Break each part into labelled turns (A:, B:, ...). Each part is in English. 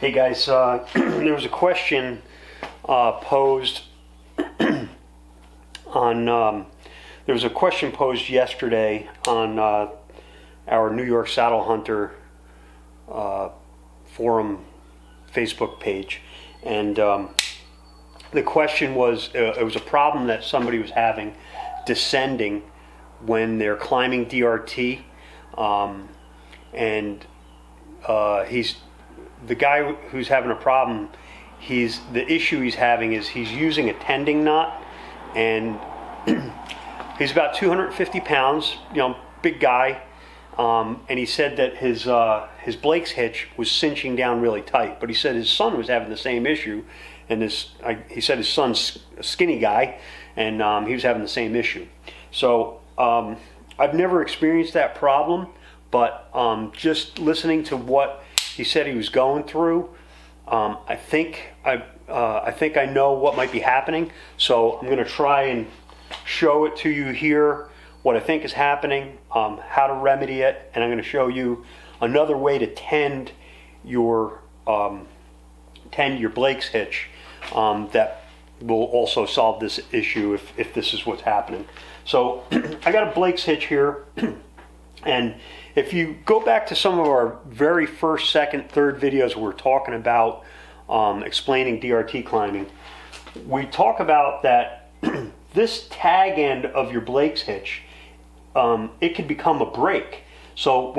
A: Hey guys, there was a question posed on. There was a question posed yesterday on our New York Saddle Hunter forum Facebook page, and the question was: it was a problem that somebody was having descending when they're climbing DRT, and he's the guy who's having a problem. The issue he's having is he's using a tending knot, and he's about 250 pounds, big guy, and he said that his Blake's hitch was cinching down really tight. But he said his son was having the same issue, and he said his son's a skinny guy, and he was having the same issue. So I've never experienced that problem, but just listening to what he said he was going through, I think I know what might be happening. So I'm going to try and show it to you here, what I think is happening, how to remedy it, and I'm going to show you another way to tend your Blake's hitch that will also solve this issue if this is what's happening. So I got a Blake's hitch here, and if you go back to some of our very first, second, third videos where we're talking about explaining DRT climbing, we talk about that this tag end of your Blake's hitch, it can become a brake. So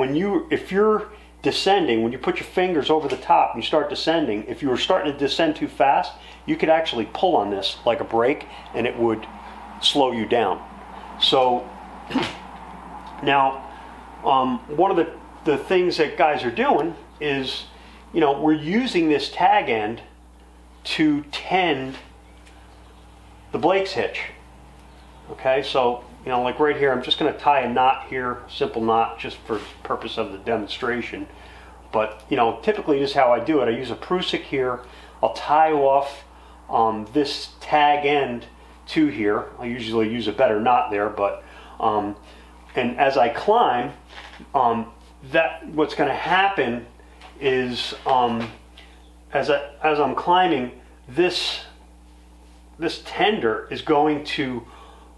A: if you're descending, when you put your fingers over the top and you start descending, if you were starting to descend too fast, you could actually pull on this like a brake and it would slow you down. So now, one of the things that guys are doing is, we're using this tag end to tend the Blake's hitch. Okay, so, like right here, I'm just going to tie a knot here, simple knot, just for the purpose of the demonstration. But, typically this is how I do it. I use a prusik here. I'll tie off this tag end to here. I usually use a better knot there, but and as I climb, what's going to happen is as I'm climbing, this tender is going to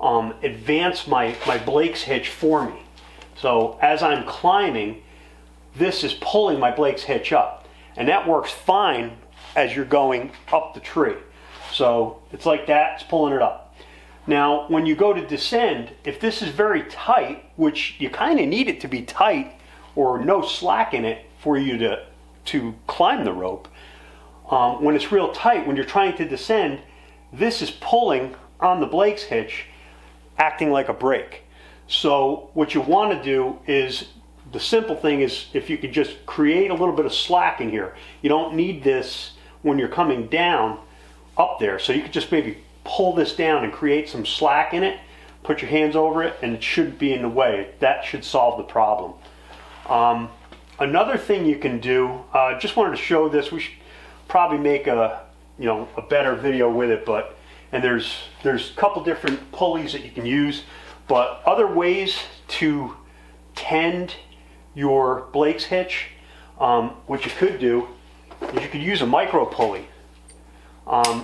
A: advance my Blake's hitch for me. So as I'm climbing, this is pulling my Blake's hitch up, and that works fine as you're going up the tree. So it's like that, it's pulling it up. Now, when you go to descend, if this is very tight, which you kind of need it to be tight or no slack in it for you to climb the rope, when it's real tight, when you're trying to descend, this is pulling on the Blake's hitch, acting like a brake. So what you want to do is, the simple thing is, if you could just create a little bit of slack in here. You don't need this when you're coming down up there. So you could just maybe pull this down and create some slack in it, put your hands over it, and it shouldn't be in the way. That should solve the problem. Another thing you can do, just wanted to show this. We should probably make a better video with it, and there's a couple different pulleys that you can use, but other ways to tend your Blake's hitch, what you could do is you could use a micro pulley.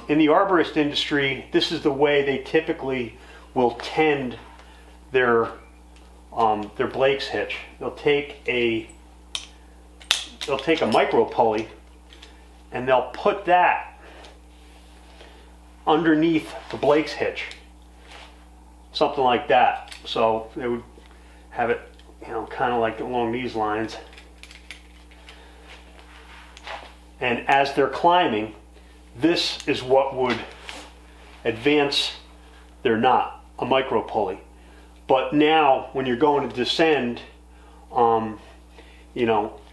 A: In the arborist industry, this is the way they typically will tend their Blake's hitch. They'll take a micro pulley and they'll put that underneath the Blake's hitch, something like that. So they would have it, kind of like along these lines. And as they're climbing, this is what would advance their knot, a micro pulley. But now, when you're going to descend,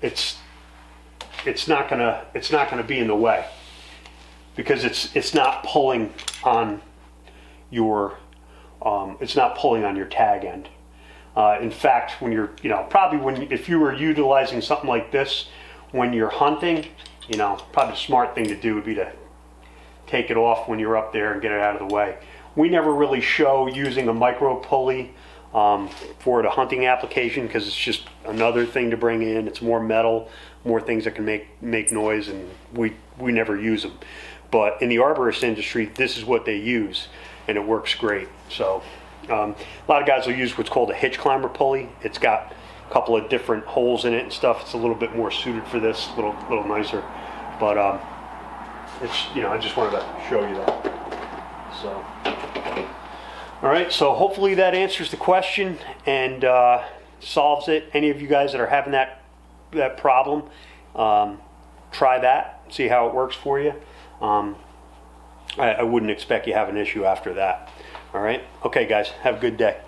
A: it's not gonna be in the way, because it's not pulling on your tag end. In fact, when you're if you were utilizing something like this when you're hunting, probably the smart thing to do would be to take it off when you're up there and get it out of the way. We never really show using a micro pulley for the hunting application, because it's just another thing to bring in. It's more metal, more things that can make noise, and we never use them. But in the arborist industry, this is what they use, and it works great. So a lot of guys will use what's called a hitch climber pulley. It's got a couple of different holes in it and stuff. It's a little bit more suited for this, a little nicer. But it's, I just wanted to show you that. So, all right. So hopefully that answers the question and solves it. Any of you guys that are having that problem, try that. See how it works for you. I wouldn't expect you to have an issue after that. All right. Okay, guys. Have a good day.